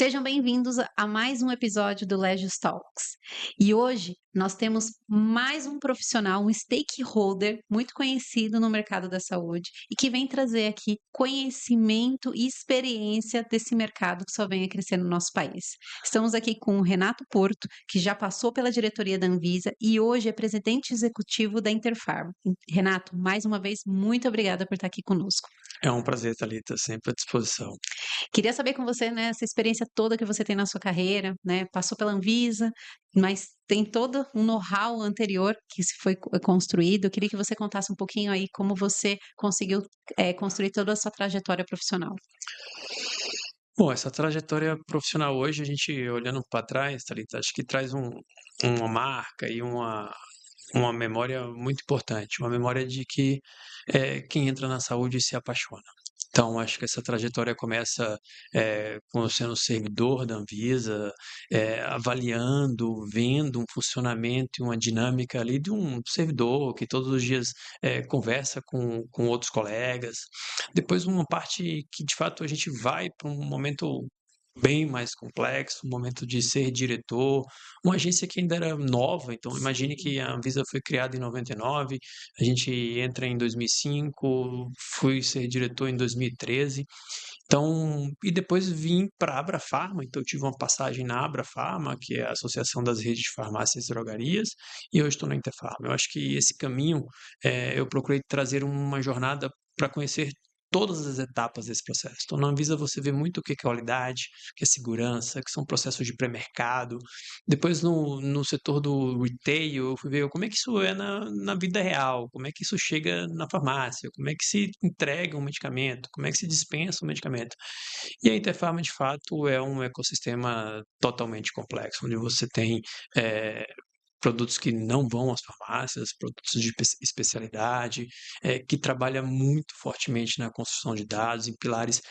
Sejam bem-vindos a mais um episódio do Legis Talks. E hoje nós temos mais um profissional, um stakeholder muito conhecido no mercado da saúde e que vem trazer aqui conhecimento e experiência desse mercado que só vem a crescer no nosso país. Estamos aqui com o Renato Porto, que já passou pela diretoria da Anvisa e hoje é presidente executivo da Interpharma. Renato, mais uma vez, muito obrigada por estar aqui conosco. É um prazer, Thalita, sempre à disposição. Queria saber com você, né, essa experiência toda que você tem na sua carreira, né, passou pela Anvisa, mas tem todo um know-how anterior que se foi construído. Eu queria que você contasse um pouquinho aí como você conseguiu, construir toda a sua trajetória profissional. Bom, essa trajetória profissional hoje, a gente olhando para trás, Thalita, acho que traz uma marca e uma memória muito importante, uma memória de que quem entra na saúde se apaixona. Então, acho que essa trajetória começa com eu sendo servidor da Anvisa, avaliando, vendo um funcionamento e uma dinâmica ali de um servidor que todos os dias conversa com outros colegas. Depois, uma parte que de fato a gente vai para um momento bem mais complexo, um momento de ser diretor, uma agência que ainda era nova, então imagine Sim. que a Anvisa foi criada em 99, a gente entra em 2005, fui ser diretor em 2013, então, e depois vim para a Abrafarma, então eu tive uma passagem na Abrafarma, que é a Associação das Redes de Farmácias e Drogarias, e hoje estou na Interfarma. Eu acho que esse caminho, eu procurei trazer uma jornada para conhecer todas as etapas desse processo. Então, na Anvisa você vê muito o que é qualidade, o que é segurança, que são processos de pré-mercado. Depois, no setor do retail, eu fui ver como é que isso é na vida real, como é que isso chega na farmácia, como é que se entrega um medicamento, como é que se dispensa um medicamento. E a Interpharma, de fato, é um ecossistema totalmente complexo, onde você tem eh, produtos que não vão às farmácias, produtos de especialidade, que trabalha muito fortemente na construção de dados, em pilares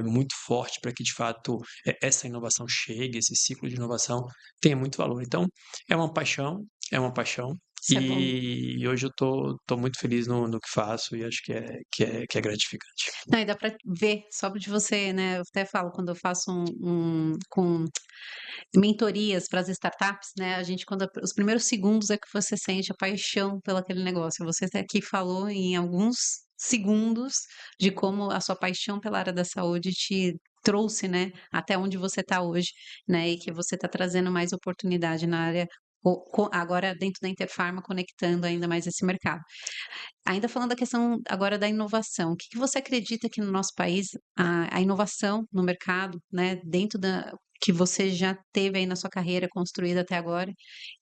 muito forte para que, de fato, essa inovação chegue, esse ciclo de inovação tenha muito valor. Então, é uma paixão, Isso é bom. e hoje eu tô muito feliz no que faço e acho que é gratificante. Não, e dá para ver só de você, né, eu até falo quando eu faço com mentorias para as startups, né, a gente quando os primeiros segundos é que você sente a paixão pelo aquele negócio. Você até aqui falou em alguns segundos de como a sua paixão pela área da saúde te trouxe, né, até onde você está hoje, né, e que você está trazendo mais oportunidade na área agora dentro da Interpharma, conectando ainda mais esse mercado. Ainda falando da questão agora da inovação, o que que você acredita que no nosso país a inovação no mercado, né, dentro da que você já teve aí na sua carreira construída até agora,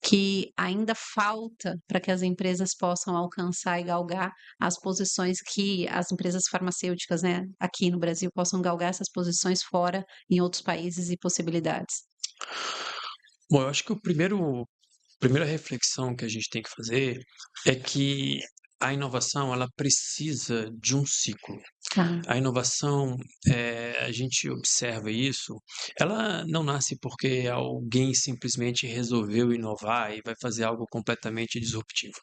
que ainda falta para que as empresas possam alcançar e galgar as posições que as empresas farmacêuticas, né, aqui no Brasil, possam galgar essas posições fora em outros países e possibilidades? Bom, eu acho que o primeira reflexão que a gente tem que fazer é que a inovação ela precisa de um ciclo. Tá. A inovação, a gente observa isso, ela não nasce porque alguém simplesmente resolveu inovar e vai fazer algo completamente disruptivo.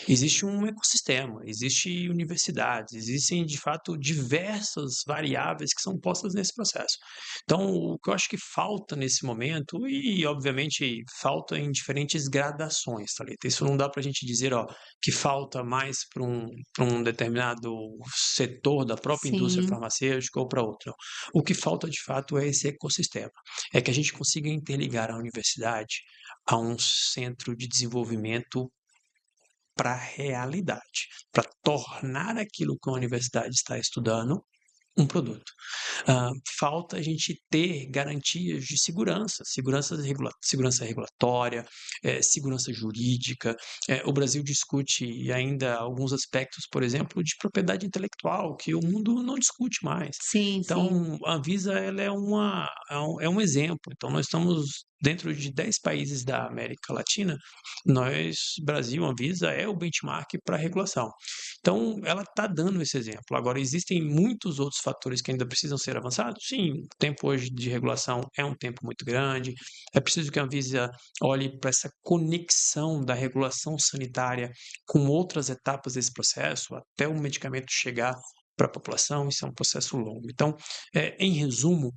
Existe um ecossistema, existe universidades, existem de fato diversas variáveis que são postas nesse processo. Então, o que eu acho que falta nesse momento, e obviamente falta em diferentes gradações, Thalita. Isso não dá para a gente dizer, ó, que falta mais para um determinado setor da própria indústria Sim. farmacêutica ou para outro. Não. O que falta de fato é esse ecossistema. É que a gente consiga interligar a universidade a um centro de desenvolvimento para a realidade, para tornar aquilo que a universidade está estudando um produto. Falta a gente ter garantias de segurança, segurança regulatória, segurança jurídica. O Brasil discute ainda alguns aspectos, por exemplo, de propriedade intelectual, que o mundo não discute mais. Sim, sim. Então, a Anvisa ela é um exemplo. Então, nós estamos dentro de 10 países da América Latina, Brasil, Anvisa, é o benchmark para regulação. Então, ela está dando esse exemplo. Agora, existem muitos outros fatores que ainda precisam ser avançados? Sim, o tempo hoje de regulação é um tempo muito grande. É preciso que a Anvisa olhe para essa conexão da regulação sanitária com outras etapas desse processo, até o medicamento chegar para a população, isso é um processo longo. Então, em resumo,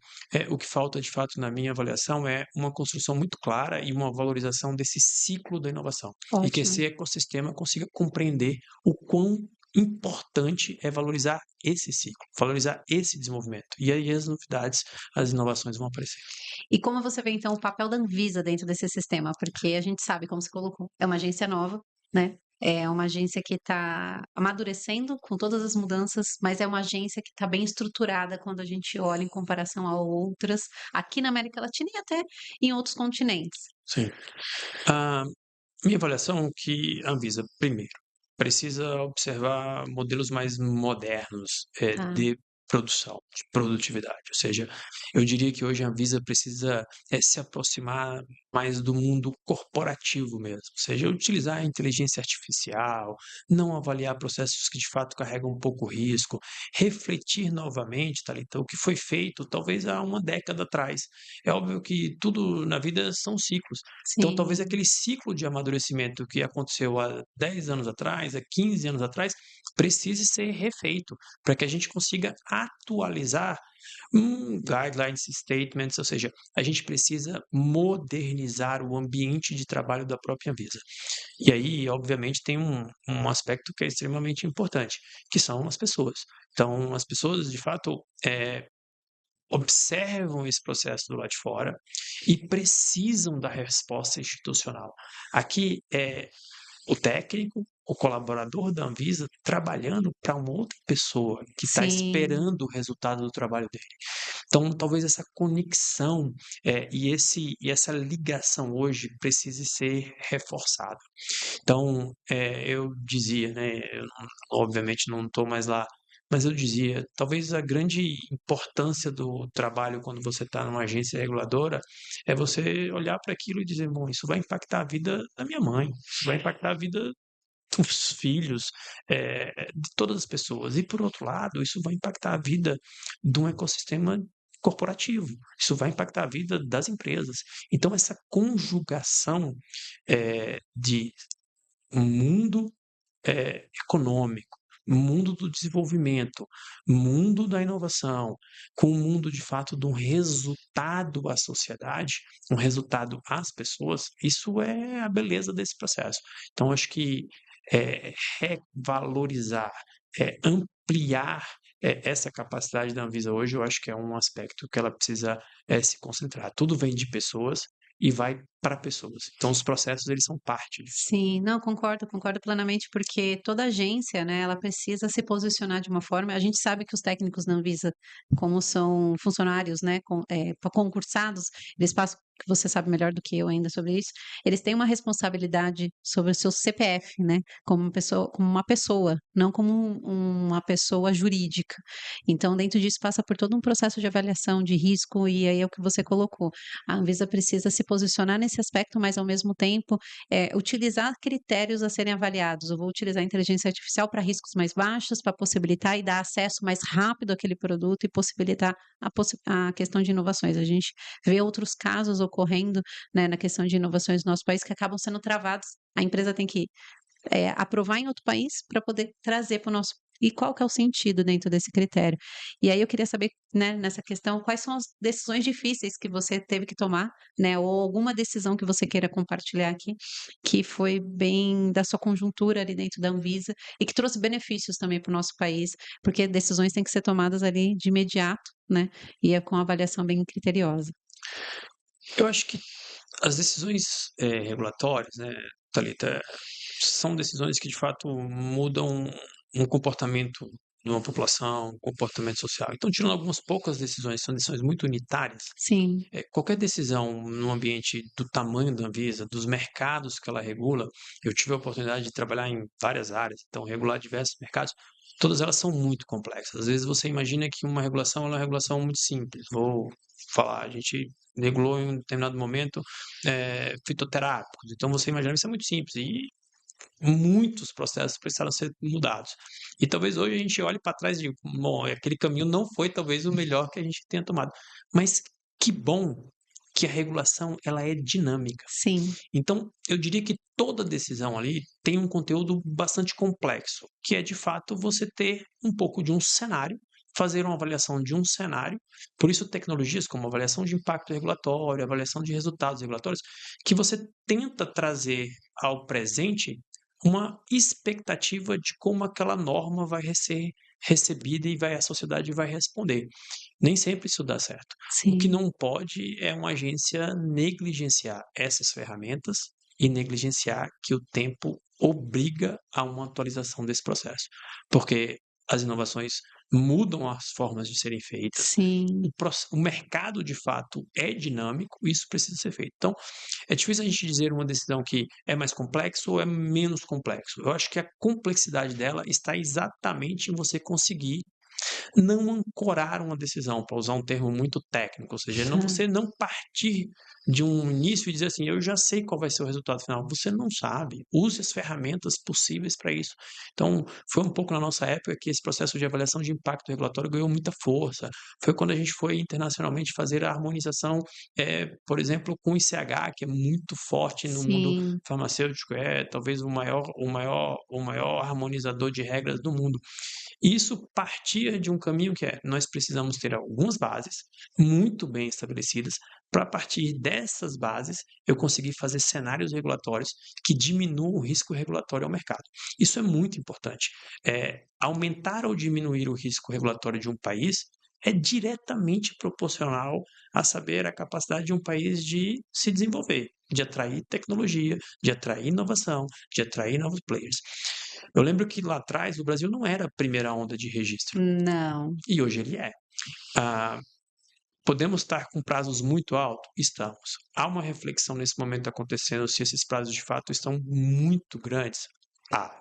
o que falta de fato na minha avaliação é uma construção muito clara e uma valorização desse ciclo da inovação, e que Ótimo. esse ecossistema consiga compreender o quão importante é valorizar esse ciclo, valorizar esse desenvolvimento. E aí as novidades, as inovações vão aparecer. E como você vê, então, o papel da Anvisa dentro desse sistema? Porque a gente sabe, como você colocou, é uma agência nova, né? É uma agência que está amadurecendo com todas as mudanças, mas é uma agência que está bem estruturada quando a gente olha em comparação a outras, aqui na América Latina e até em outros continentes. Sim. A minha avaliação é que a Anvisa, primeiro, precisa observar modelos mais modernos, Tá. de produção, de produtividade. Ou seja, eu diria que hoje a Anvisa precisa, se aproximar mais do mundo corporativo mesmo, ou seja, utilizar a inteligência artificial, não avaliar processos que de fato carregam um pouco risco, refletir novamente, Thalita, o que foi feito talvez há uma década atrás. É óbvio que tudo na vida são ciclos. Então, talvez Sim, aquele ciclo de amadurecimento que aconteceu há 10 anos atrás, há 15 anos atrás, precise ser refeito, para que a gente consiga atualizar guidelines, statements, ou seja, a gente precisa modernizar o ambiente de trabalho da própria Anvisa. E aí, obviamente, tem um aspecto que é extremamente importante, que são as pessoas. Então, as pessoas, de fato, observam esse processo do lado de fora e precisam da resposta institucional. Aqui é o técnico, o colaborador da Anvisa trabalhando para uma outra pessoa que está sim, esperando o resultado do trabalho dele. Então, talvez essa conexão e essa ligação hoje precise ser reforçada. Então, eu dizia, né, obviamente não estou mais lá, mas eu dizia, talvez a grande importância do trabalho quando você está numa agência reguladora é você olhar para aquilo e dizer, bom, isso vai impactar a vida da minha mãe, isso vai impactar a vida dos filhos, de todas as pessoas. E por outro lado, isso vai impactar a vida de um ecossistema corporativo, isso vai impactar a vida das empresas. Então, essa conjugação de um mundo econômico, mundo do desenvolvimento, mundo da inovação, com o mundo de fato de um resultado à sociedade, um resultado às pessoas, isso é a beleza desse processo. Então, acho que revalorizar, ampliar essa capacidade da Anvisa hoje, eu acho que é um aspecto que ela precisa se concentrar. Tudo vem de pessoas e vai para pessoas. Então, os processos eles são parte disso. sim, não, concordo plenamente, porque toda agência, né, ela precisa se posicionar de uma forma. A gente sabe que os técnicos da Anvisa, como são funcionários, né, concursados, eles passam, que você sabe melhor do que eu ainda sobre isso, eles têm uma responsabilidade sobre o seu CPF, né, como uma pessoa, não como uma pessoa jurídica. Então, dentro disso, passa por todo um processo de avaliação de risco, e aí é o que você colocou. A Anvisa precisa se posicionar nesse aspecto, mas ao mesmo tempo utilizar critérios a serem avaliados. Eu vou utilizar a inteligência artificial para riscos mais baixos, para possibilitar e dar acesso mais rápido àquele produto e possibilitar a questão de inovações. A gente vê outros casos ocorrendo, né, na questão de inovações no nosso país que acabam sendo travados. A empresa tem que aprovar em outro país para poder trazer para o nosso. E qual que é o sentido dentro desse critério? E aí eu queria saber, né, nessa questão, quais são as decisões difíceis que você teve que tomar, né, ou alguma decisão que você queira compartilhar aqui, que foi bem da sua conjuntura ali dentro da Anvisa e que trouxe benefícios também para o nosso país, porque decisões têm que ser tomadas ali de imediato, né, e é com avaliação bem criteriosa. Eu acho que as decisões, regulatórias, né, Thalita, são decisões que de fato mudam um comportamento de uma população, um comportamento social. Então, tirando algumas poucas decisões, são decisões muito unitárias, Sim, qualquer decisão no ambiente do tamanho da Anvisa, dos mercados que ela regula, eu tive a oportunidade de trabalhar em várias áreas, então regular diversos mercados, todas elas são muito complexas. Às vezes você imagina que uma regulação ela é uma regulação muito simples. Vou falar, a gente regulou em um determinado momento fitoterápicos, então você imagina que isso é muito simples e muitos processos precisaram ser mudados. E talvez hoje a gente olhe para trás e diga, bom, aquele caminho não foi talvez o melhor que a gente tenha tomado. Mas que bom que a regulação ela é dinâmica. Sim, Então, eu diria que toda decisão ali tem um conteúdo bastante complexo, que é de fato você ter um pouco de um cenário, fazer uma avaliação de um cenário. Por isso, tecnologias como avaliação de impacto regulatório, avaliação de resultados regulatórios, que você tenta trazer ao presente uma expectativa de como aquela norma vai ser recebida e a sociedade vai responder. Nem sempre isso dá certo. O que sim, não pode é uma agência negligenciar essas ferramentas e negligenciar que o tempo obriga a uma atualização desse processo, porque as inovações mudam as formas de serem feitas, sim. o mercado de fato é dinâmico, isso precisa ser feito. Então, é difícil a gente dizer uma decisão que é mais complexo ou é menos complexo. Eu acho que a complexidade dela está exatamente em você conseguir não ancorar uma decisão, para usar um termo muito técnico, ou seja, não, você não partir de um início e dizer assim, eu já sei qual vai ser o resultado final. Você não sabe. Use as ferramentas possíveis para isso. Então, foi um pouco na nossa época que esse processo de avaliação de impacto regulatório ganhou muita força. Foi quando a gente foi internacionalmente fazer a harmonização, por exemplo, com o ICH, que é muito forte no mundo Sim, farmacêutico, é talvez o maior harmonizador de regras do mundo. Isso partia de um caminho que é: nós precisamos ter algumas bases muito bem estabelecidas, para a partir dessas bases eu conseguir fazer cenários regulatórios que diminuam o risco regulatório ao mercado. Isso é muito importante. Aumentar ou diminuir o risco regulatório de um país é diretamente proporcional a saber a capacidade de um país de se desenvolver, de atrair tecnologia, de atrair inovação, de atrair novos players. Eu lembro que lá atrás o Brasil não era a primeira onda de registro, não. e hoje ele é. Ah, podemos estar com prazos muito altos? Estamos. Há uma reflexão nesse momento acontecendo se esses prazos de fato estão muito grandes?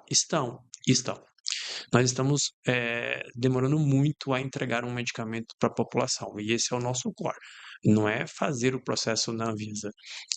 Estão. Nós estamos demorando muito a entregar um medicamento para a população, e esse é o nosso core. Não é fazer o processo na Anvisa,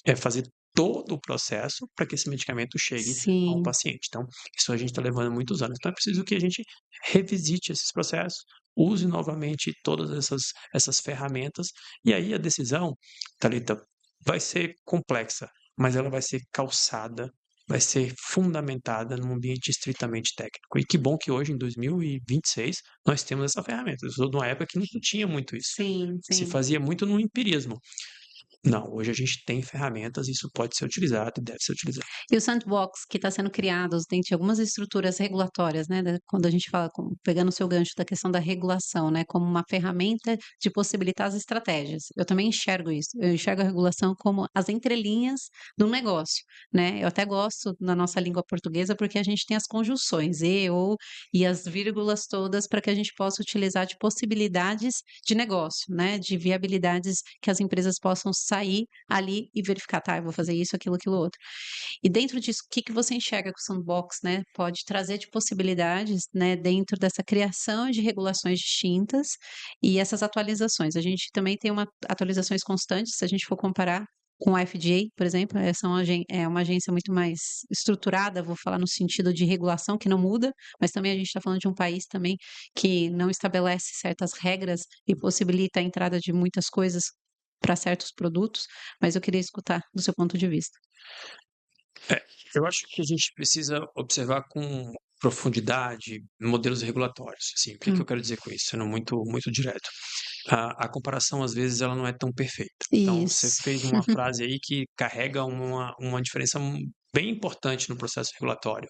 é fazer todo o processo para que esse medicamento chegue ao Sim. paciente. Então, isso a gente está levando muitos anos. Então, é preciso que a gente revisite esses processos, use novamente todas essas ferramentas, e aí a decisão, Thalita, vai ser complexa, mas ela vai ser calçada, vai ser fundamentada num ambiente estritamente técnico. E que bom que hoje, em 2026, nós temos essa ferramenta. Eu sou de uma época que não tinha muito isso. Sim, Se sim. fazia muito no empirismo. Não, hoje a gente tem ferramentas, isso pode ser utilizado e deve ser utilizado. E o sandbox que está sendo criado dentro de algumas estruturas regulatórias, né, quando a gente fala, pegando o seu gancho da questão da regulação, né, como uma ferramenta de possibilitar as estratégias. Eu também enxergo isso. Eu enxergo a regulação como as entrelinhas do negócio, né? Eu até gosto na nossa língua portuguesa porque a gente tem as conjunções e, ou e as vírgulas todas para que a gente possa utilizar de possibilidades de negócio, né, de viabilidades que as empresas possam sair ali e verificar, tá, eu vou fazer isso, aquilo outro. E dentro disso, o que que você enxerga que o sandbox, né, pode trazer de possibilidades, né, dentro dessa criação de regulações distintas e essas atualizações? A gente também tem uma atualizações constantes, se a gente for comparar com a FDA, por exemplo, essa é uma agência muito mais estruturada, vou falar no sentido de regulação, que não muda, mas também a gente está falando de um país também que não estabelece certas regras e possibilita a entrada de muitas coisas para certos produtos, mas eu queria escutar do seu ponto de vista. É, eu acho que a gente precisa observar com profundidade modelos regulatórios. Assim, o que que eu Hum, quero dizer com isso? Sendo muito, muito direto. A comparação, às vezes, ela não é tão perfeita. Então, você isso. fez uma frase aí que carrega uma diferença bem importante no processo regulatório,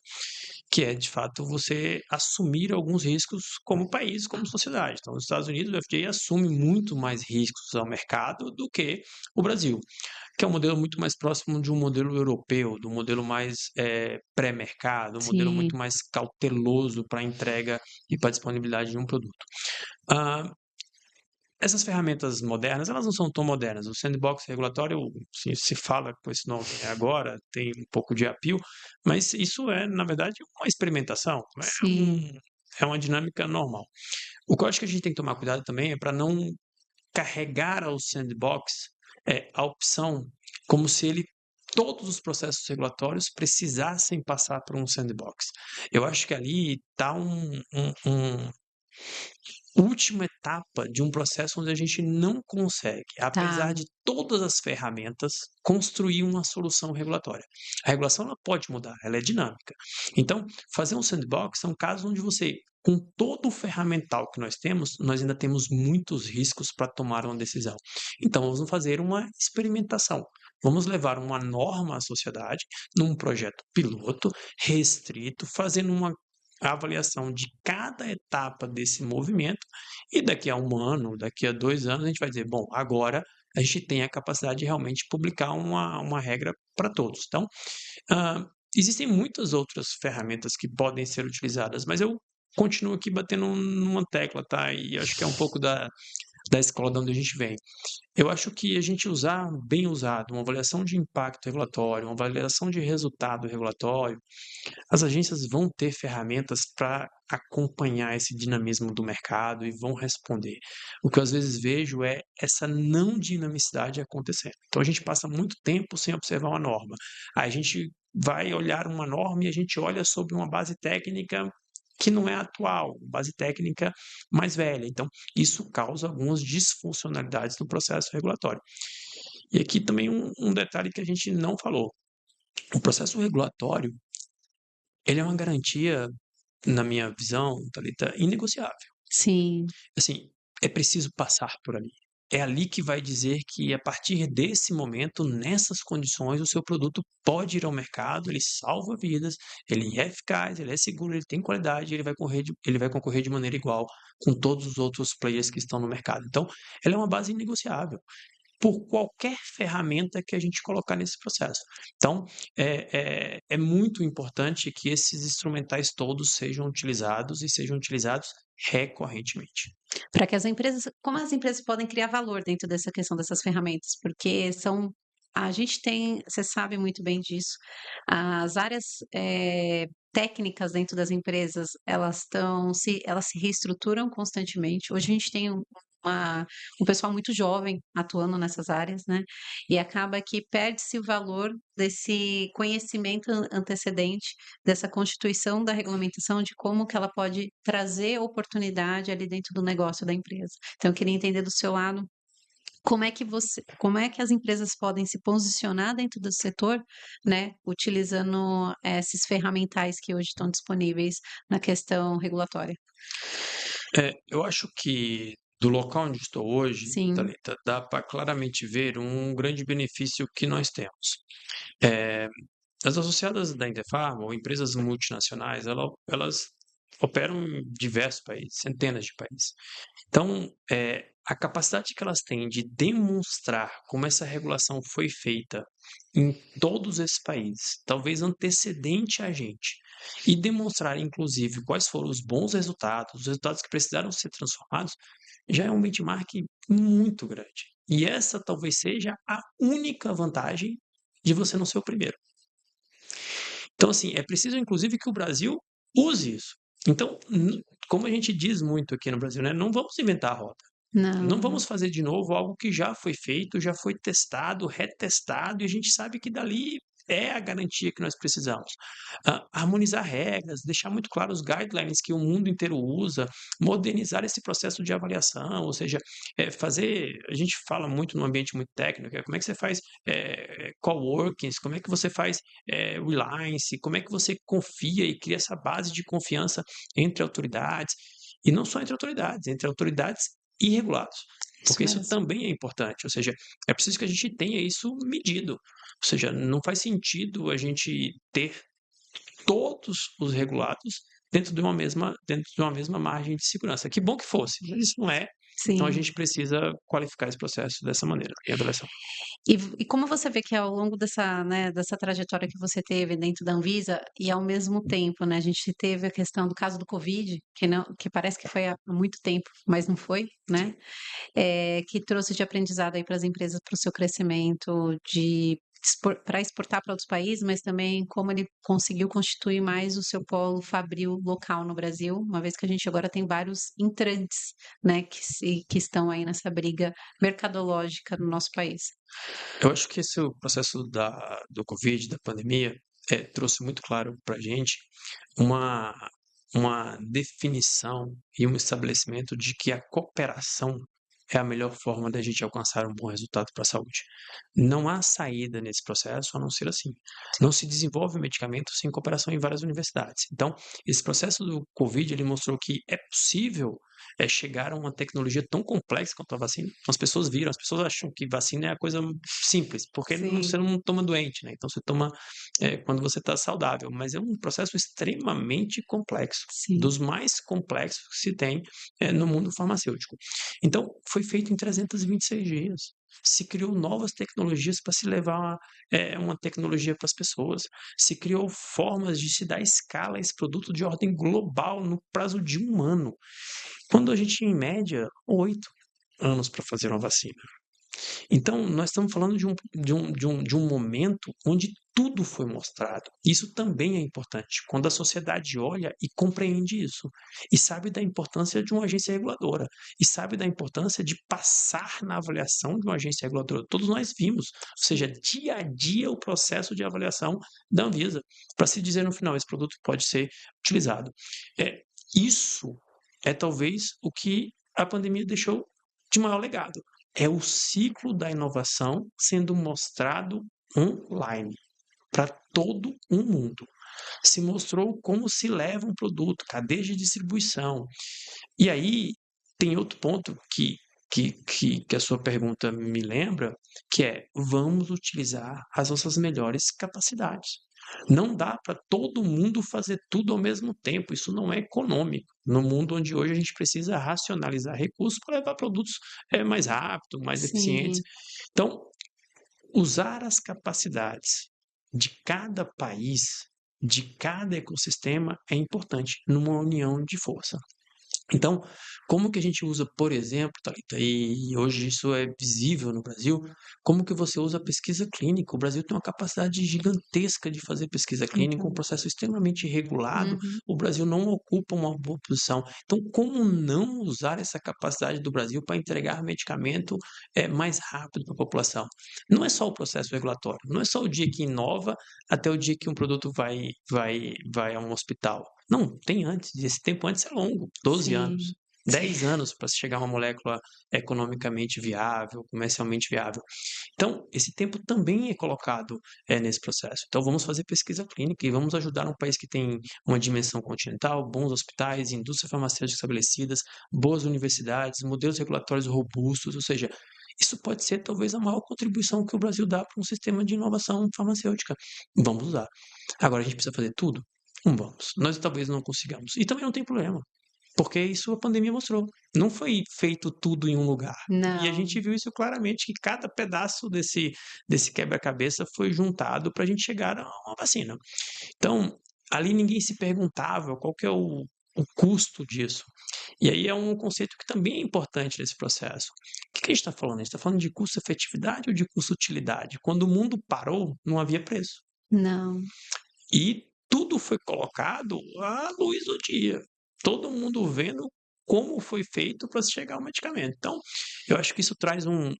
que é, de fato, você assumir alguns riscos como país, como sociedade. Então, nos Estados Unidos, o FDA assume muito mais riscos ao mercado do que o Brasil, que é um modelo muito mais próximo de um modelo europeu, do modelo mais pré-mercado, um modelo muito Sim, mais cauteloso para a entrega e para a disponibilidade de um produto. Ah, essas ferramentas modernas, elas não são tão modernas. O sandbox regulatório, se fala com esse nome agora, tem um pouco de apio, mas isso é, na verdade, uma experimentação, sim, é uma dinâmica normal. O que eu acho que a gente tem que tomar cuidado também é para não carregar ao sandbox a opção como se ele todos os processos regulatórios precisassem passar por um sandbox. Eu acho que ali está última etapa de um processo onde a gente não consegue, Tá, apesar de todas as ferramentas, construir uma solução regulatória. A regulação ela pode mudar, ela é dinâmica. Então, fazer um sandbox é um caso onde você, com todo o ferramental que nós temos, nós ainda temos muitos riscos para tomar uma decisão. Então, vamos fazer uma experimentação. Vamos levar uma norma à sociedade num projeto piloto, restrito, fazendo uma avaliação de cada etapa desse movimento e daqui a 1 ano, daqui a 2 anos, a gente vai dizer: bom, agora a gente tem a capacidade de realmente publicar uma regra para todos. Então, existem muitas outras ferramentas que podem ser utilizadas, mas eu continuo aqui batendo numa tecla, tá? E acho que é um pouco da escola de onde a gente vem. Eu acho que a gente usar bem usado uma avaliação de impacto regulatório, uma avaliação de resultado regulatório, as agências vão ter ferramentas para acompanhar esse dinamismo do mercado e vão responder. O que eu às vezes vejo é essa não dinamicidade acontecendo. Então a gente passa muito tempo sem observar uma norma. Aí a gente vai olhar uma norma e a gente olha sobre uma base técnica que não é atual, base técnica mais velha. Então, isso causa algumas disfuncionalidades no processo regulatório. E aqui também um detalhe que a gente não falou. O processo regulatório, ele é uma garantia, na minha visão, Thalita, inegociável. sim. Assim, é preciso passar por ali. É ali que vai dizer que, a partir desse momento, nessas condições, o seu produto pode ir ao mercado, ele salva vidas, ele é eficaz, ele é seguro, ele tem qualidade, ele vai concorrer de maneira igual com todos os outros players que estão no mercado. Então, ela é uma base inegociável por qualquer ferramenta que a gente colocar nesse processo. Então, é muito importante que esses instrumentais todos sejam utilizados e sejam utilizados recorrentemente. Para que as empresas como as empresas podem criar valor dentro dessa questão dessas ferramentas? Porque são a gente tem você sabe muito bem disso, as áreas, técnicas dentro das empresas, elas se reestruturam constantemente. Hoje a gente tem uma um pessoal muito jovem atuando nessas áreas, né, e acaba que perde-se o valor desse conhecimento antecedente, dessa constituição da regulamentação, de como que ela pode trazer oportunidade ali dentro do negócio da empresa. Então eu queria entender do seu lado, como é que as empresas podem se posicionar dentro do setor, né, utilizando esses ferramentais que hoje estão disponíveis na questão regulatória? Eu acho que do local onde estou hoje, Sim, Thalita, dá para claramente ver um grande benefício que nós temos. Eh, as associadas da Indefarma, ou empresas multinacionais, elas operam em diversos países, centenas de países. Então, a capacidade que elas têm de demonstrar como essa regulação foi feita em todos esses países, talvez antecedente a gente, e demonstrar, inclusive, quais foram os bons resultados, os resultados que precisaram ser transformados, já é um benchmark muito grande. E essa talvez seja a única vantagem de você não ser o primeiro. Então, assim, é preciso, inclusive, que o Brasil use isso. Então, como a gente diz muito aqui no Brasil, né? Não vamos inventar a roda. Não não, vamos fazer de novo algo que já foi feito, já foi testado, retestado, e a gente sabe que dali é a garantia que nós precisamos. Harmonizar regras, deixar muito claro os guidelines que o mundo inteiro usa, modernizar esse processo de avaliação, ou seja, a gente fala muito no ambiente muito técnico, como é que você faz coworkings, como é que você faz reliance, como é que você confia e cria essa base de confiança entre autoridades, e não só entre autoridades e regulados, isso porque isso mesmo. também é importante, ou seja, é preciso que a gente tenha isso medido, ou seja, não faz sentido a gente ter todos os regulados dentro de uma mesma margem de segurança. Que bom que fosse, mas isso não é, então a Sim. gente precisa qualificar esse processo dessa maneira, em avaliação. E como você vê que ao longo dessa, né, dessa trajetória que você teve dentro da Anvisa e ao mesmo tempo, né, a gente teve a questão do caso do Covid, que parece que foi há muito tempo, mas não foi, né, Sim. que trouxe de aprendizado aí para as empresas, para o seu crescimento de para exportar para outros países, mas também como ele conseguiu constituir mais o seu polo fabril local no Brasil, uma vez que a gente agora tem vários entrantes, né, que estão aí nessa briga mercadológica no nosso país. Eu acho que esse processo do Covid, da pandemia, trouxe muito claro para a gente uma uma definição e um estabelecimento de que a cooperação é a melhor forma da gente alcançar um bom resultado para a saúde. Não há saída nesse processo a não ser assim. Não se desenvolve medicamento sem cooperação em várias universidades. Então, esse processo do Covid, ele mostrou que é possível chegar a uma tecnologia tão complexa quanto a vacina. As pessoas viram, as pessoas acham que vacina é a coisa simples, porque você Sim, não toma doente, né? Então você toma quando você está saudável, mas é um processo extremamente complexo, sim. dos mais complexos que se tem no mundo farmacêutico. Então, foi feito em 326 dias. Se criou novas tecnologias para se levar uma tecnologia para as pessoas. Se criou formas de se dar escala a esse produto de ordem global no prazo de 1 ano. Quando a gente, em média, 8 anos para fazer uma vacina. Então, nós estamos falando de um momento onde tudo foi mostrado. Isso também é importante. Quando a sociedade olha e compreende isso, e sabe da importância de uma agência reguladora, e sabe da importância de passar na avaliação de uma agência reguladora. Todos nós vimos, ou seja, dia a dia o processo de avaliação da Anvisa, para se dizer no final, esse produto pode ser utilizado. Isso é talvez o que a pandemia deixou de maior legado. É o ciclo da inovação sendo mostrado online para todo o mundo. Se mostrou como se leva um produto, cadeia de distribuição. E aí tem outro ponto que a sua pergunta me lembra, que é vamos utilizar as nossas melhores capacidades. Não dá para todo mundo fazer tudo ao mesmo tempo, isso não é econômico. No mundo onde hoje a gente precisa racionalizar recursos para levar produtos mais rápido, mais eficientes. Sim. Então, usar as capacidades de cada país, de cada ecossistema é importante numa união de força. Então, como que a gente usa, por exemplo, Thalita, e hoje isso é visível no Brasil, como que você usa a pesquisa clínica? O Brasil tem uma capacidade gigantesca de fazer pesquisa clínica, um Então. processo extremamente regulado, Uhum. o Brasil não ocupa uma boa posição. Então, como não usar essa capacidade do Brasil para entregar medicamento mais rápido para a população? Não é só o processo regulatório, não é só o dia que inova até o dia que um produto vai a um hospital. Não, tem antes, esse tempo antes é longo, 12 Sim, anos, 10 anos para se chegar a uma molécula economicamente viável, comercialmente viável. Então, esse tempo também é colocado nesse processo. Então, vamos fazer pesquisa clínica e vamos ajudar um país que tem uma dimensão continental, bons hospitais, indústrias farmacêuticas estabelecidas, boas universidades, modelos regulatórios robustos, ou seja, isso pode ser talvez a maior contribuição que o Brasil dá para um sistema de inovação farmacêutica. Vamos usar. Agora, a gente precisa fazer tudo? Não vamos. Nós talvez não consigamos. E também não tem problema, porque isso a pandemia mostrou. Não foi feito tudo em um lugar. E a não, gente viu isso claramente, que cada pedaço desse quebra-cabeça foi juntado para a gente chegar a uma vacina. Então, ali ninguém se perguntava qual que é o custo disso. E aí é um conceito que também é importante nesse processo. O que a gente está falando? A gente está falando de custo-efetividade ou de custo-utilidade? Quando o mundo parou, não havia preço. não. E tudo foi colocado à luz do dia. Todo mundo vendo como foi feito para se chegar ao medicamento. Então, eu acho que isso traz um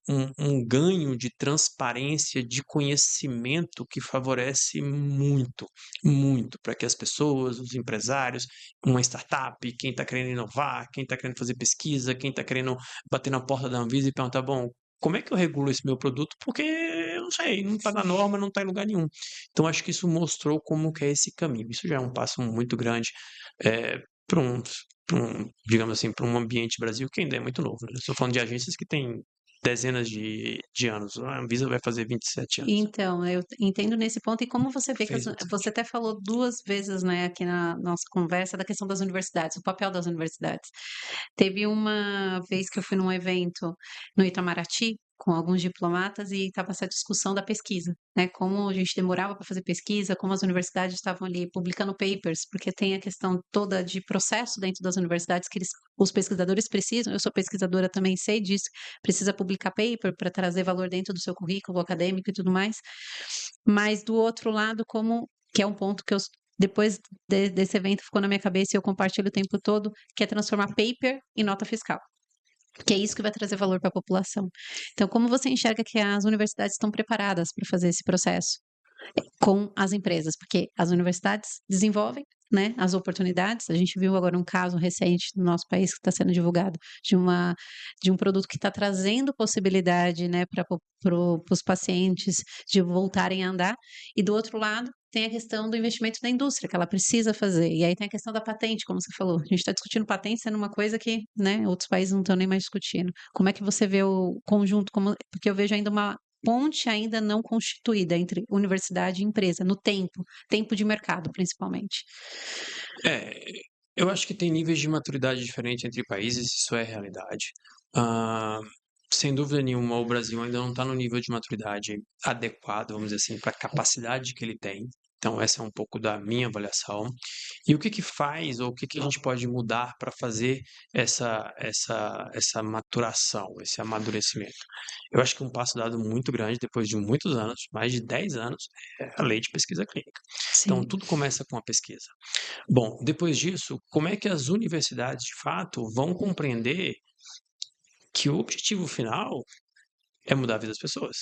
ganho de transparência, de conhecimento que favorece muito, muito para que as pessoas, os empresários, uma startup, quem está querendo inovar, quem está querendo fazer pesquisa, quem está querendo bater na porta da Anvisa e perguntar, bom, como é que eu regulo esse meu produto? Porque eu não sei, não está na norma, não está em lugar nenhum. Então, acho que isso mostrou como que é esse caminho. Isso já é um passo muito grande para digamos assim, para um ambiente Brasil que ainda é muito novo. Né? Estou falando de agências que têm dezenas de anos. A Anvisa vai fazer 27 anos. Então, eu entendo nesse ponto e como você vê que Fez 27. você até falou 2 vezes, né, aqui na nossa conversa da questão das universidades, o papel das universidades. Teve uma vez que eu fui num evento no Itamaraty, com alguns diplomatas, e estava essa discussão da pesquisa, né, como a gente demorava para fazer pesquisa, como as universidades estavam ali publicando papers, porque tem a questão toda de processo dentro das universidades que os pesquisadores precisam, eu sou pesquisadora também, sei disso, precisa publicar paper para trazer valor dentro do seu currículo acadêmico e tudo mais. Mas do outro lado, como que é um ponto que eu depois desse evento ficou na minha cabeça e eu compartilho o tempo todo, que é transformar paper em nota fiscal. Que é isso que vai trazer valor para a população. Então, como você enxerga que as universidades estão preparadas para fazer esse processo com as empresas? Porque as universidades desenvolvem, né, as oportunidades. A gente viu agora um caso recente no nosso país que está sendo divulgado de um produto que está trazendo possibilidade, né, para os pacientes de voltarem a andar, e do outro lado tem a questão do investimento da indústria, que ela precisa fazer. E aí tem a questão da patente, como você falou. A gente está discutindo patente sendo uma coisa que, né, outros países não estão nem mais discutindo. Como é que você vê o conjunto? Porque eu vejo ainda uma ponte ainda não constituída entre universidade e empresa, no tempo de mercado, principalmente. É, eu acho que tem níveis de maturidade diferentes entre países, isso é realidade. Ah, sem dúvida nenhuma, o Brasil ainda não está no nível de maturidade adequado, vamos dizer assim, para a capacidade que ele tem. Então, essa é um pouco da minha avaliação. E o que que faz, ou o que que a gente pode mudar para fazer essa maturação, esse amadurecimento? Eu acho que um passo dado muito grande, depois de muitos anos, mais de 10 anos, é a lei de pesquisa clínica. Então, Sim, tudo começa com a pesquisa. Bom, depois disso, como é que as universidades, de fato, vão compreender que o objetivo final é mudar a vida das pessoas?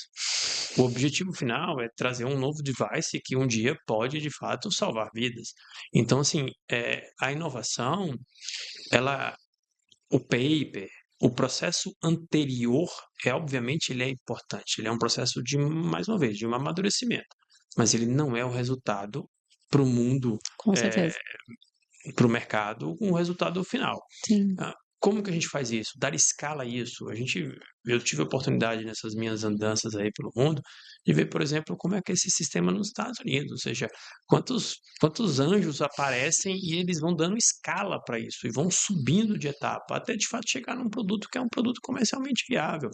O objetivo final é trazer um novo device que um dia pode, de fato, salvar vidas. Então, assim, a inovação, ela, o paper, o processo anterior, obviamente, ele é importante. Ele é um processo de, mais uma vez, de um amadurecimento. Mas ele não é o resultado para o mundo, com certeza. para o mercado, com o resultado final. Sim, Como que a gente faz isso? Dar escala a isso. Eu tive a oportunidade nessas minhas andanças aí pelo mundo de ver, por exemplo, como é que é esse sistema nos Estados Unidos, ou seja, quantos anjos aparecem e eles vão dando escala para isso e vão subindo de etapa até de fato chegar num produto que é um produto comercialmente viável.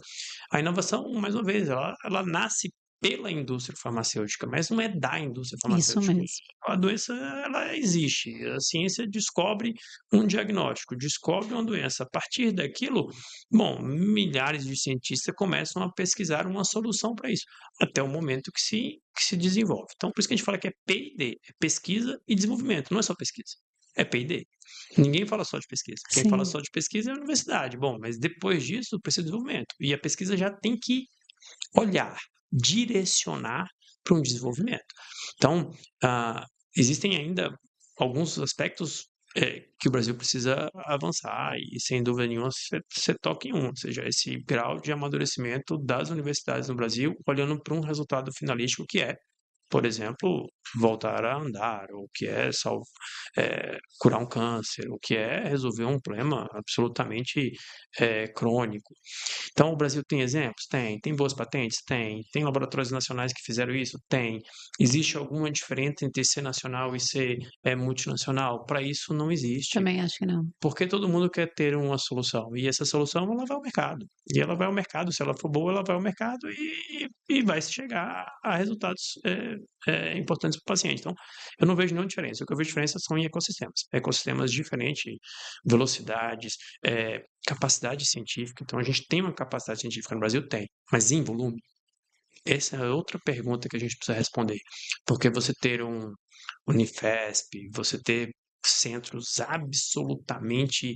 A inovação, mais uma vez, ela nasce pela indústria farmacêutica, mas não é da indústria isso farmacêutica. mesmo. A doença, ela existe. A ciência descobre um diagnóstico, descobre uma doença. A partir daquilo, bom, milhares de cientistas começam a pesquisar uma solução para isso, até o momento que se desenvolve. Então, por isso que a gente fala que é P&D, é pesquisa e desenvolvimento, não é só pesquisa. É P&D. Ninguém fala só de pesquisa. Quem fala Sim, só de pesquisa é a universidade. Bom, mas depois disso precisa de desenvolvimento. E a pesquisa já tem que olhar, direcionar para um desenvolvimento. Então, existem ainda alguns aspectos que o Brasil precisa avançar e, sem dúvida nenhuma, você toca em um, ou seja, esse grau de amadurecimento das universidades no Brasil, olhando para um resultado finalístico que é, por exemplo, voltar a andar, ou que é, curar um câncer, o que é resolver um problema absolutamente crônico. Então, o Brasil tem exemplos? Tem. Tem boas patentes? Tem. Tem laboratórios nacionais que fizeram isso? Tem. Existe alguma diferença entre ser nacional e ser multinacional? Para isso, não existe. também acho que não. Porque todo mundo quer ter uma solução. E essa solução, ela vai ao mercado. E ela vai ao mercado. Se ela for boa, ela vai ao mercado e vai se chegar a resultados importantes para o paciente. Então, eu não vejo nenhuma diferença. O que eu vejo diferença são em ecossistemas. Ecossistemas diferentes, velocidades, capacidade científica. Então, a gente tem uma capacidade científica no Brasil? Tem. Mas em volume? Essa é outra pergunta que a gente precisa responder. Porque você ter um Unifesp, você ter centros absolutamente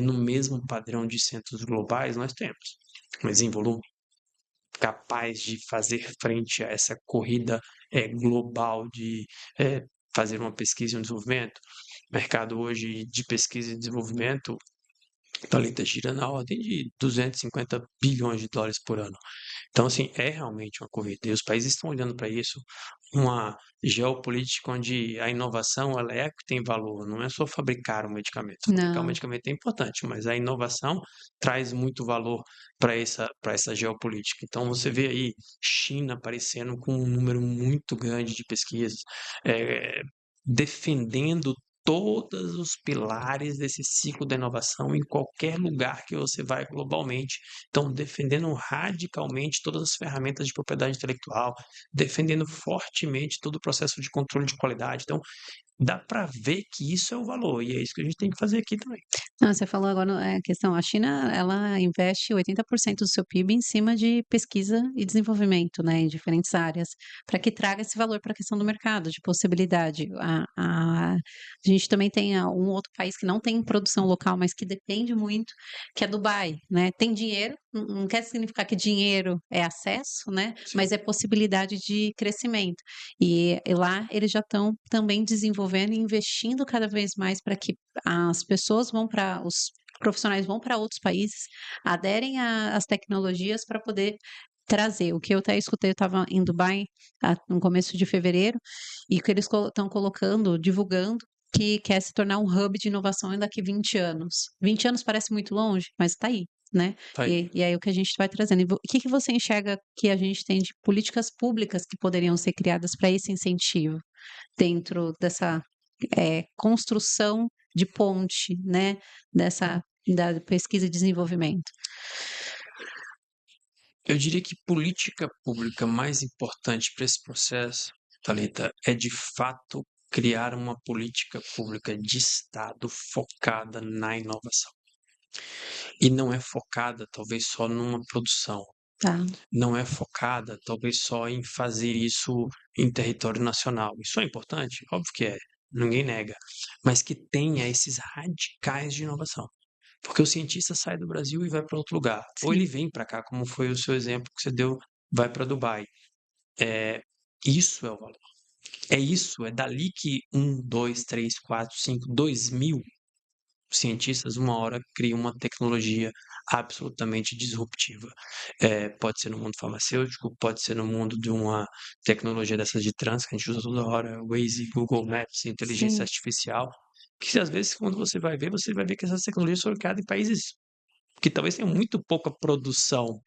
no mesmo padrão de centros globais, nós temos. Mas em volume, capaz de fazer frente a essa corrida global de fazer uma pesquisa e um desenvolvimento. O mercado hoje de pesquisa e desenvolvimento, Thalita, gira na ordem de 250 bilhões de dólares por ano. Então, assim, é realmente uma corrida. E os países estão olhando para isso, uma geopolítica onde a inovação ela é a que tem valor, não é só fabricar um medicamento. Fabricar um Não, medicamento é importante, mas a inovação traz muito valor para essa geopolítica. Então, você vê aí China aparecendo com um número muito grande de pesquisas, eh, defendendo todos os pilares desse ciclo da inovação em qualquer lugar que você vai globalmente. Então, defendendo radicalmente todas as ferramentas de propriedade intelectual, defendendo fortemente todo o processo de controle de qualidade. Então, dá para ver que isso é o valor, e é isso que a gente tem que fazer aqui também. não, você falou agora, a questão, a China, ela investe 80% do seu PIB em cima de pesquisa e desenvolvimento, né, em diferentes áreas, para que traga esse valor para a questão do mercado, de possibilidade. A gente também tem um outro país que não tem produção local, mas que depende muito, que é Dubai, né? Tem dinheiro, não quer significar que dinheiro é acesso, né, Sim. mas é possibilidade de crescimento. E lá eles já estão também desenvolvendo e investindo cada vez mais para que as pessoas vão para os profissionais vão para outros países, aderem a às tecnologias para poder trazer. O que eu até escutei, eu estava em Dubai, no começo de fevereiro, e o que eles estão colocando, divulgando, que quer se tornar um hub de inovação daqui 20 anos. 20 anos parece muito longe, mas está aí, né? Tá aí. E aí o que a gente vai trazendo. E o que que você enxerga que a gente tem de políticas públicas que poderiam ser criadas para esse incentivo dentro dessa construção de ponte, né? Dessa da pesquisa e desenvolvimento. Eu diria que política pública mais importante para esse processo, Thalita, é de fato criar uma política pública de Estado focada na inovação. E não é focada talvez só numa produção, Tá, não é focada talvez só em fazer isso em território nacional. Isso é importante? Óbvio que é, ninguém nega, mas que tenha esses radicais de inovação. Porque o cientista sai do Brasil e vai para outro lugar, ou ele sim, vem para cá, como foi o seu exemplo que você deu, vai para Dubai. É, isso é o valor. É isso, é dali que 2 mil cientistas, uma hora, criam uma tecnologia absolutamente disruptiva. Pode ser no mundo farmacêutico, pode ser no mundo de uma tecnologia dessas de trânsito que a gente usa toda hora, Waze, Google Maps, inteligência sim, artificial, que às vezes, quando você vai ver que essas tecnologias foram criadas em países que talvez tenham muito pouca produção,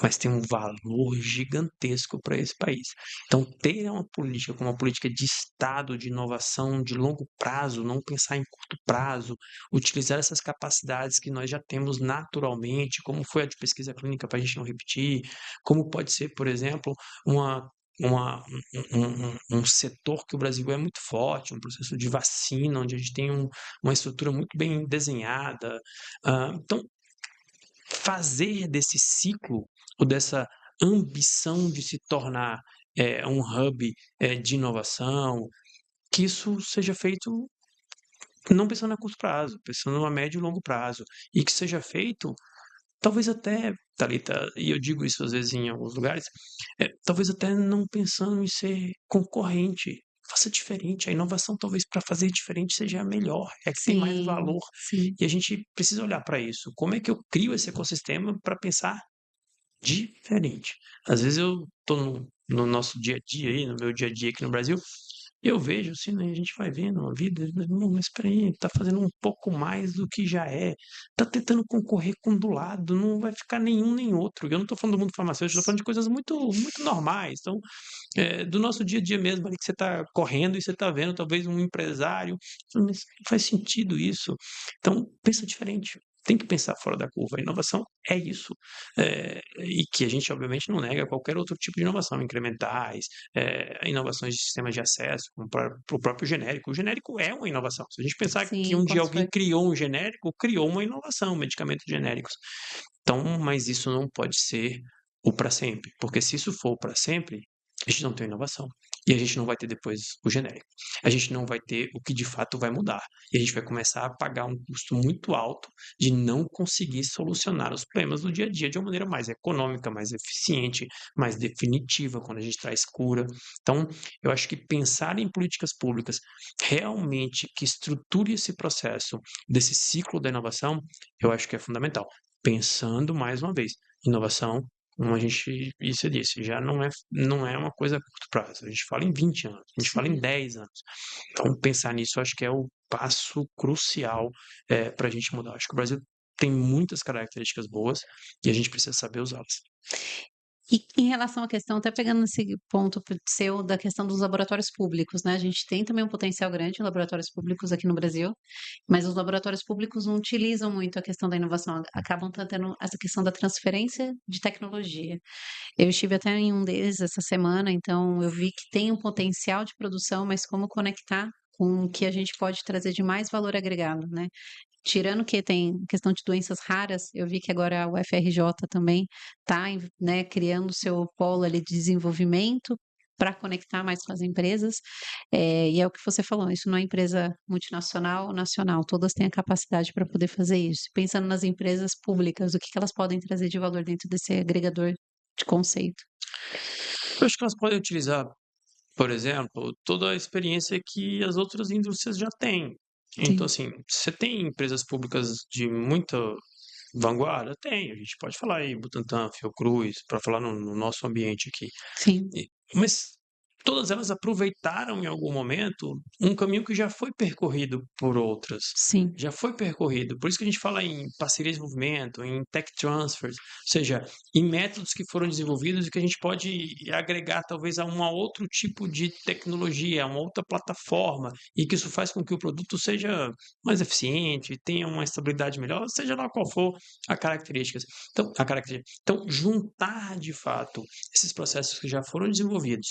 mas tem um valor gigantesco para esse país. Então, ter uma política como uma política de Estado, de inovação de longo prazo, não pensar em curto prazo, utilizar essas capacidades que nós já temos naturalmente, como foi a de pesquisa clínica, para a gente não repetir, como pode ser, por exemplo, uma um setor que o Brasil é muito forte, um processo de vacina, onde a gente tem uma estrutura muito bem desenhada. Então, fazer desse ciclo ou dessa ambição de se tornar um hub de inovação, que isso seja feito não pensando a curto prazo, pensando a médio e longo prazo, e que seja feito, talvez até, Thalita, e eu digo isso às vezes em alguns lugares, talvez até não pensando em ser concorrente. Faça diferente. A inovação, talvez, para fazer diferente, seja a melhor, é a que tem mais sim, valor. sim. E a gente precisa olhar para isso. Como é que eu crio esse ecossistema para pensar diferente? Às vezes eu tô no nosso dia a dia aí, no meu dia a dia aqui no Brasil, eu vejo assim, né, a gente vai vendo a vida, "Não, mas espera aí, tá fazendo um pouco mais do que já é, tá tentando concorrer com do lado, não vai ficar nenhum nem outro". Eu não tô falando do mundo farmacêutico, eu tô falando de coisas muito muito normais. Então, do nosso dia a dia mesmo ali, que você está correndo e você está vendo talvez um empresário, mas não faz sentido isso. Então, pensa diferente. Tem que pensar fora da curva. A inovação é isso. E que a gente, obviamente, não nega qualquer outro tipo de inovação, incrementais, inovações de sistemas de acesso, como para o próprio genérico. O genérico é uma inovação. Se a gente pensar que Sim, um como dia se alguém for criou um genérico, criou uma inovação, medicamentos genéricos. Então, mas isso não pode ser o para sempre, porque se isso for para sempre, a gente não tem inovação. E a gente não vai ter depois o genérico. A gente não vai ter o que de fato vai mudar. E a gente vai começar a pagar um custo muito alto de não conseguir solucionar os problemas do dia a dia de uma maneira mais econômica, mais eficiente, mais definitiva, quando a gente traz cura. Então, eu acho que pensar em políticas públicas realmente que estruture esse processo desse ciclo da inovação, eu acho que é fundamental. Pensando mais uma vez, inovação, como a gente isso disse, já não é uma coisa a curto prazo. A gente fala em 20 anos, a gente fala em sim. 10 anos. Então, pensar nisso, eu acho que é o passo crucial para a gente mudar. Acho que o Brasil tem muitas características boas e a gente precisa saber usá-las. E em relação à questão, até pegando esse ponto seu da questão dos laboratórios públicos, né, a gente tem também um potencial grande em laboratórios públicos aqui no Brasil, mas os laboratórios públicos não utilizam muito a questão da inovação, acabam tendo essa questão da transferência de tecnologia. Eu estive até em um deles essa semana, então eu vi que tem um potencial de produção, mas como conectar com o que a gente pode trazer de mais valor agregado, né? Tirando que tem questão de doenças raras, eu vi que agora a UFRJ também está, né, criando seu polo ali de desenvolvimento para conectar mais com as empresas, e é o que você falou, isso não é empresa multinacional ou nacional, todas têm a capacidade para poder fazer isso. Pensando nas empresas públicas, o que que elas podem trazer de valor dentro desse agregador de conceito? Eu acho que elas podem utilizar, por exemplo, toda a experiência que as outras indústrias já têm. Então, Sim, assim, você tem empresas públicas de muita vanguarda? Tem, a gente pode falar aí, Butantan, Fiocruz, para falar no nosso ambiente aqui. sim, Mas todas elas aproveitaram em algum momento um caminho que já foi percorrido por outras. sim, Já foi percorrido. Por isso que a gente fala em parceria de desenvolvimento, em tech transfers, ou seja, em métodos que foram desenvolvidos e que a gente pode agregar talvez a um outro tipo de tecnologia, a uma outra plataforma, e que isso faz com que o produto seja mais eficiente, tenha uma estabilidade melhor, seja lá qual for a característica. Então, juntar de fato esses processos que já foram desenvolvidos,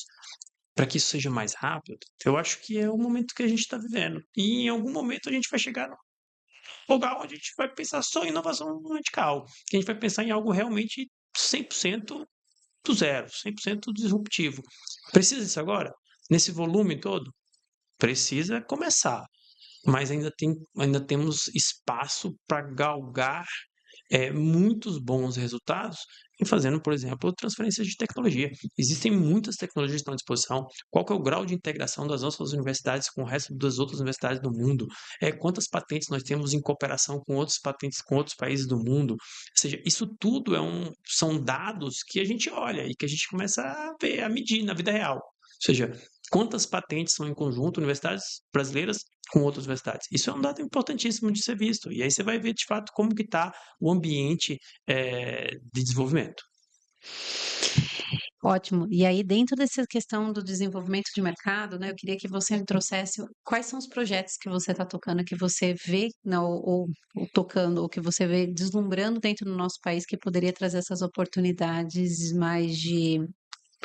para que isso seja mais rápido, eu acho que é o momento que a gente está vivendo. E em algum momento a gente vai chegar no lugar onde a gente vai pensar só em inovação radical, que a gente vai pensar em algo realmente 100% do zero, 100% disruptivo. Precisa disso agora? Nesse volume todo? Precisa começar, mas ainda temos espaço para galgar muitos bons resultados em fazendo, por exemplo, transferências de tecnologia. Existem muitas tecnologias que estão à disposição. Qual que é o grau de integração das nossas universidades com o resto das outras universidades do mundo? Quantas patentes nós temos em cooperação com outras patentes com outros países do mundo? Ou seja, isso tudo são dados que a gente olha e que a gente começa a ver, a medir na vida real. Ou seja, quantas patentes são em conjunto universidades brasileiras com outras universidades. Isso é um dado importantíssimo de ser visto. E aí você vai ver de fato como que está o ambiente de desenvolvimento. ótimo. E aí dentro dessa questão do desenvolvimento de mercado, né, eu queria que você me trouxesse quais são os projetos que você está tocando, que você vê, não, ou tocando, ou que você vê deslumbrando dentro do nosso país, que poderia trazer essas oportunidades mais de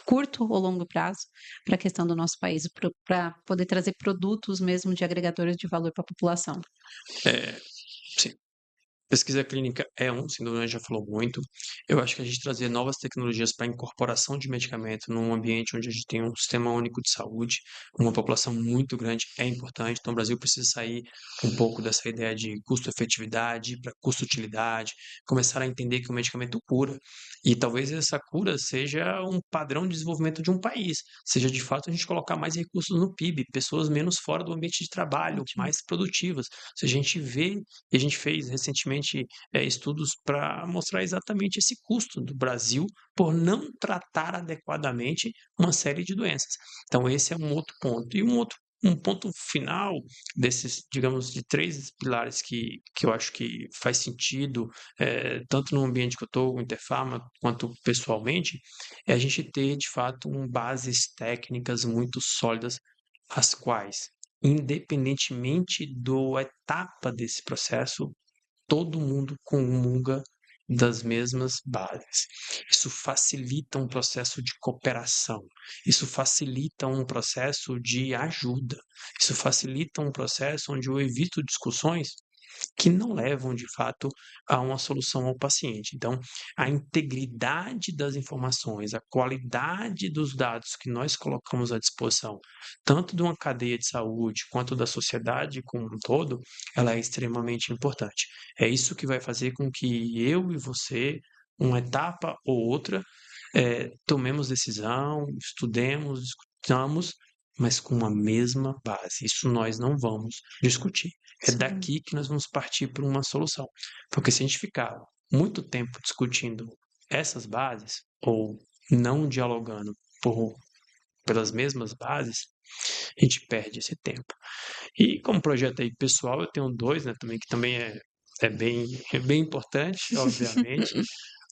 curto ou longo prazo para a questão do nosso país, para poder trazer produtos mesmo de agregadores de valor para a população. É, sim. Pesquisa clínica é sem dúvida, a gente já falou muito. Eu acho que a gente trazer novas tecnologias para incorporação de medicamento num ambiente onde a gente tem um sistema único de saúde, uma população muito grande, é importante. Então, o Brasil precisa sair um pouco dessa ideia de custo-efetividade para custo-utilidade, começar a entender que o medicamento cura. E talvez essa cura seja um padrão de desenvolvimento de um país, seja de fato a gente colocar mais recursos no PIB, pessoas menos fora do ambiente de trabalho, Ótimo. mais produtivas. Se a gente vê e a gente fez recentemente estudos para mostrar exatamente esse custo do Brasil por não tratar adequadamente uma série de doenças. Então, esse é um outro ponto. E um ponto final desses, digamos, de três pilares que eu acho que faz sentido, tanto no ambiente que eu estou, o Interpharma, quanto pessoalmente, é a gente ter, de fato, bases técnicas muito sólidas, as quais independentemente do etapa desse processo, todo mundo comunga das mesmas bases. Isso facilita um processo de cooperação, isso facilita um processo de ajuda, isso facilita um processo onde eu evito discussões que não levam de fato a uma solução ao paciente. Então, a integridade das informações, a qualidade dos dados que nós colocamos à disposição, tanto de uma cadeia de saúde quanto da sociedade como um todo, ela é extremamente importante. É isso que vai fazer com que eu e você, uma etapa ou outra, tomemos decisão, estudemos, discutamos, mas com a mesma base. Isso nós não vamos discutir. É Sim, daqui que nós vamos partir para uma solução. Porque se a gente ficar muito tempo discutindo essas bases, ou não dialogando pelas mesmas bases, a gente perde esse tempo. E como projeto aí pessoal, eu tenho dois, né, também, que também é bem importante, obviamente.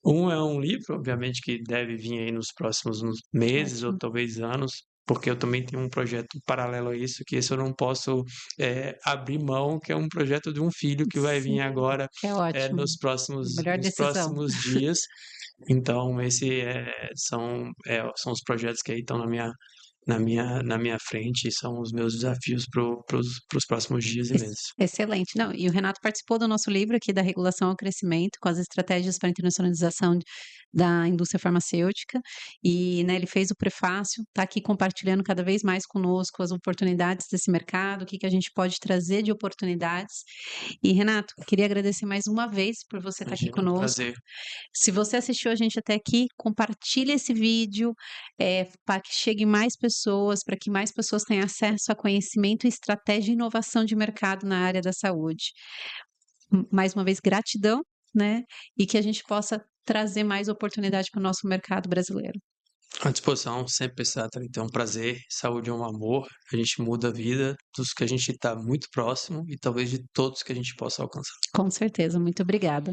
Um é um livro, obviamente, que deve vir aí nos próximos meses ou ótimo. talvez anos, porque eu também tenho um projeto paralelo a isso, que esse eu não posso abrir mão, que é um projeto de um filho que vai vir Sim, agora que é ótimo. Melhor nos decisão. próximos dias. Então, são os projetos que aí estão na minha frente e são os meus desafios para os próximos dias e meses. Excelente. Não, e o Renato participou do nosso livro aqui da Regulação ao Crescimento, com as estratégias para a internacionalização da indústria farmacêutica, e, né, ele fez o prefácio, está aqui compartilhando cada vez mais conosco as oportunidades desse mercado, o que que a gente pode trazer de oportunidades. E, Renato, queria agradecer mais uma vez por você estar aqui Imagina, é um conosco. prazer. Se você assistiu a gente até aqui, compartilhe esse vídeo, para que chegue mais pessoas, para que mais pessoas tenham acesso a conhecimento, estratégia e inovação de mercado na área da saúde. Mais uma vez, gratidão, né, e que a gente possa trazer mais oportunidade para o nosso mercado brasileiro. À disposição, sempre precisar, então é um prazer. Saúde é um amor. A gente muda a vida dos que a gente está muito próximo e talvez de todos que a gente possa alcançar. Com certeza, muito obrigada.